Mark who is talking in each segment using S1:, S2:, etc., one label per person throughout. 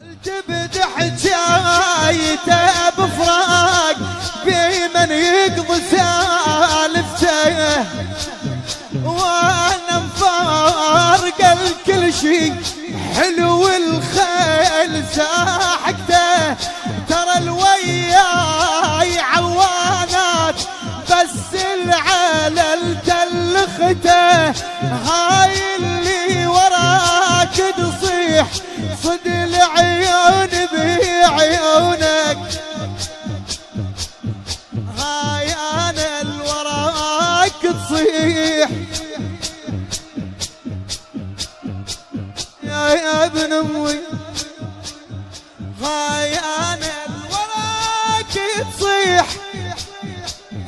S1: تبدأ حجايته بفراق بمن يقضي سالفته، وانا مفارق الكل شي حلو الخيل ساحقته. ترى الوياي عوانات بس العلل تلخته، هاي اللي وراك تصيح صد العيون بعيونك، هاي انا اللي وراك تصيح يا ابن امي، هاي انا اللي وراك تصيح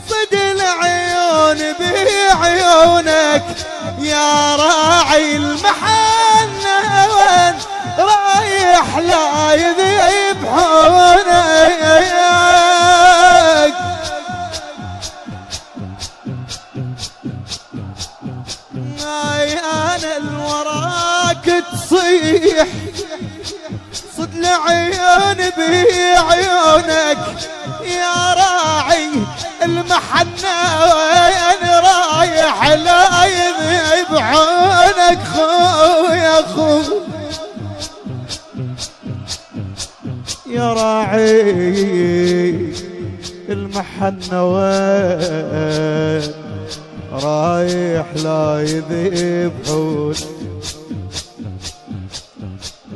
S1: صد العيون بعيونك. يا راعي المحنة وين رايح لا يذبحونك، هاي انا اللي وراك تصيح صد العيون بعيونك. يا راعي المحنة وين رايح لا يذبحونك، خويا خو يا راعي المحنة وين رايح لا يذبحون،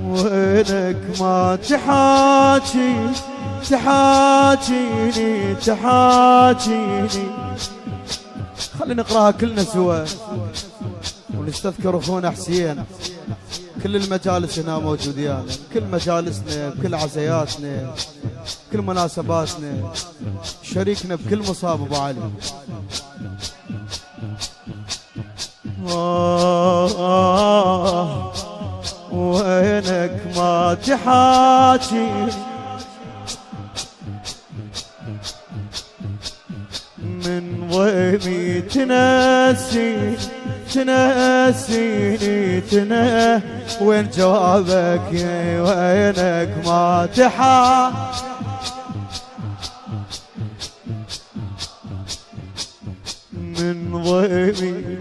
S1: وينك ما تحاكيني. خلينا نقراها كلنا سوا ونستذكر اخونا حسين. كل المجالس هنا موجودين، كل مجالسنا بكل عزياتنا بكل مناسباتنا، شريكنا بكل مصاب ابو علي. وينك ما تحاكي من ضيمي تنسيني وين جوابك يا وينك ما من ضيمي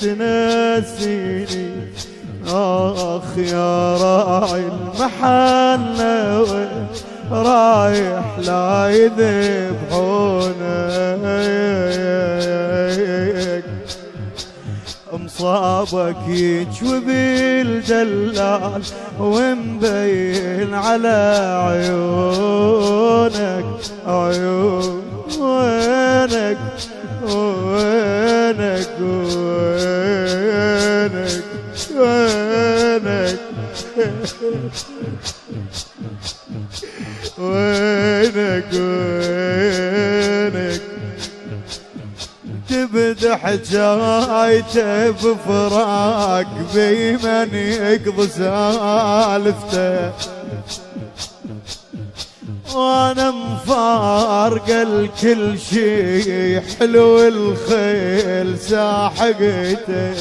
S1: تنسيني آخ يا راعي المحنة رايح لا يذبحونك، مصابك يجوب الجلال ومبين على عيونك، وينك تبدأ حجايته بفراق بمن يقضي سالفته، وانا مفارق الكل شي حلو الخيل ساحقته.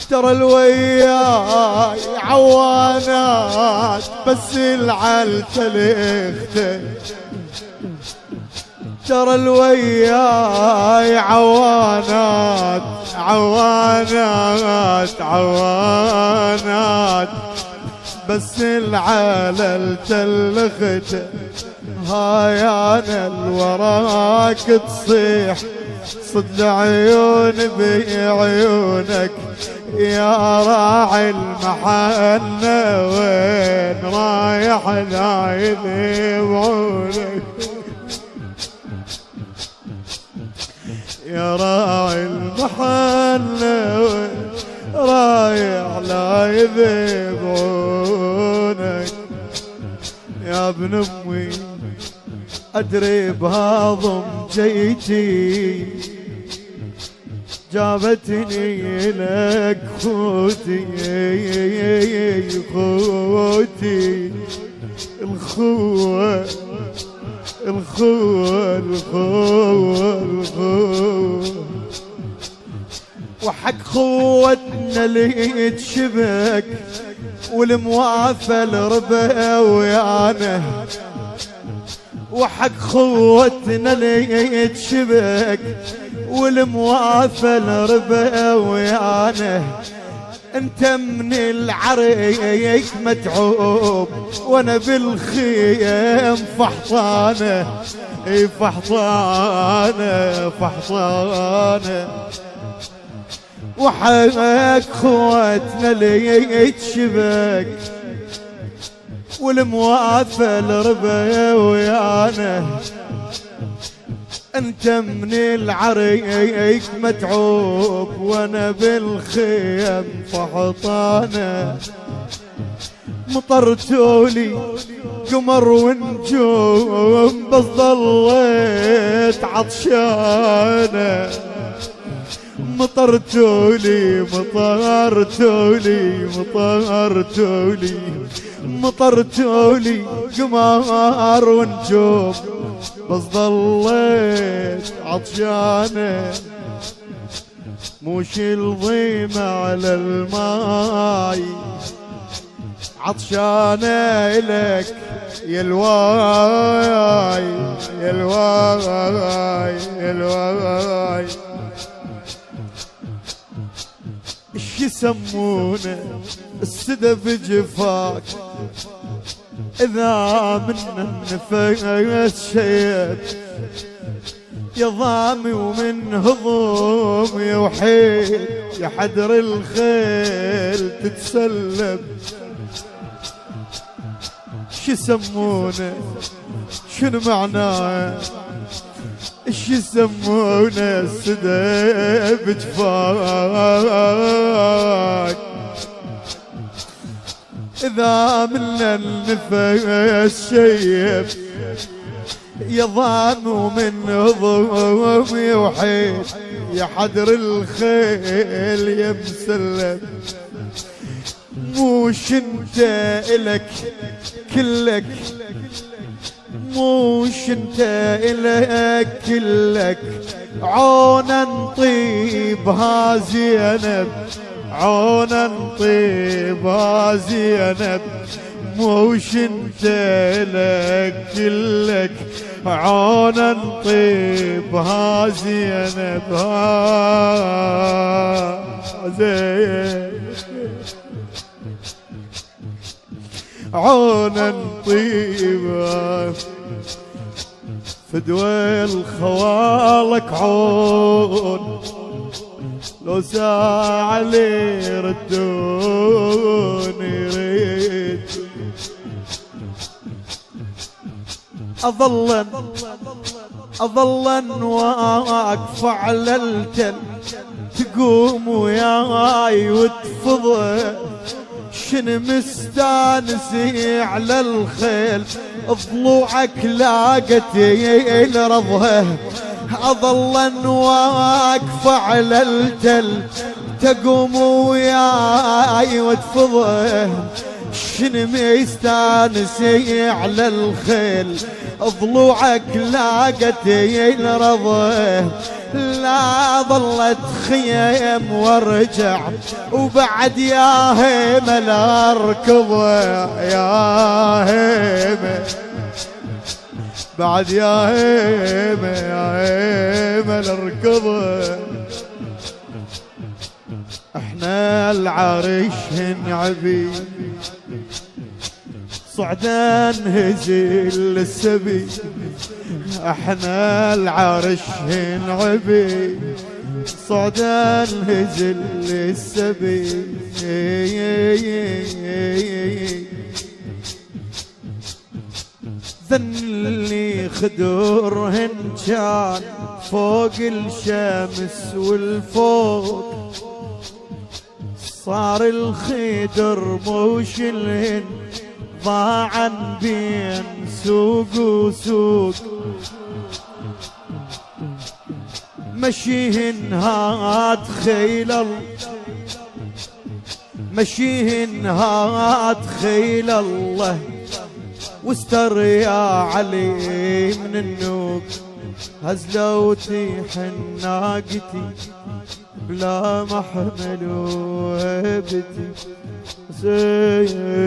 S1: ترى الوياي عوانات بس العل تلخته، ترى الوياي عوانات بس العلل تلخته، هاي انا الوراك تصيح صد عيون بعيونك. يا راعي المحنة وين رايح لا يذبحونك، يا راعي المحنة وين رايح لا يذبحونك. يا ابن امي ادري بهضم جيتي جابتني لك خوتي الخوة وحق خوتنا اللي تشبك والموافل ربا ويانا، وحق خوتنا اللي تشبك والموافل ربا ويانا. انت من العريك متعوب وانا بالخيم فحطانه، فحطانه فحطانه. وحق خوتنا اللي تشبك والموافل ربا ويانا. انت من العريك متعوب وانا بالخيم فحطانه. مطرتولي قمر ونجوم بس ضليت عطشانه. مطرتولي مطرتولي مطرتولي مطرتولي قمر ونجوم بس ضليت عطشانه. موش الضيمة على الماي عطشانه إلك يا الواي يا الواي يا الواي. ايش يسمونه السدف جفاك إذا منا النفس شيب يا ضامي ومن هضوم يا وحيد يا حدر الخيل تتسلب. شو يسمونه شنو معناه ايش يسمونه السدف جفاك إذا منا النفس شيب يا ضام ومن هضوم يا وحيد يا حدر الخيل يا مسلم. موش انت إلك كلك موش انت إلك كلك عونا طيبها زينب عونا طيبها زينب. موش انت لك كلك عونا طيبها زينب زين عونا طيبها فدوى الخوالك عون لو ساعة لي ردوني ريد. أظلن واقف على التل تقوم وياي وتفضى. شن مستانسي على الخيل ضلوعك لاقتي لرضها. أظلن واقف على التل تقوم وياي وتفضى. شن مستانسي على الخيل ضلوعك لاقتي لرضه. لا ظلت خيم وارجع وبعد يا هيمة لا اركضه يا هيمة بعد يا هيمة يا هيمة لا اركضه. احنا العريش نعبي صعدان هزيل السبي. احنا العرش نعبي صعدان هزيل السبي. ذنلي خدورهن كان فوق الشمس والفوق. صار الخدر موش الهن ضاعا بين سوق وسوق. مشيهن هات خيل مشيهن هات خيل الله واستر يا علي من النوق. هزلوتي حناقتي بلا محمل وابتي حسين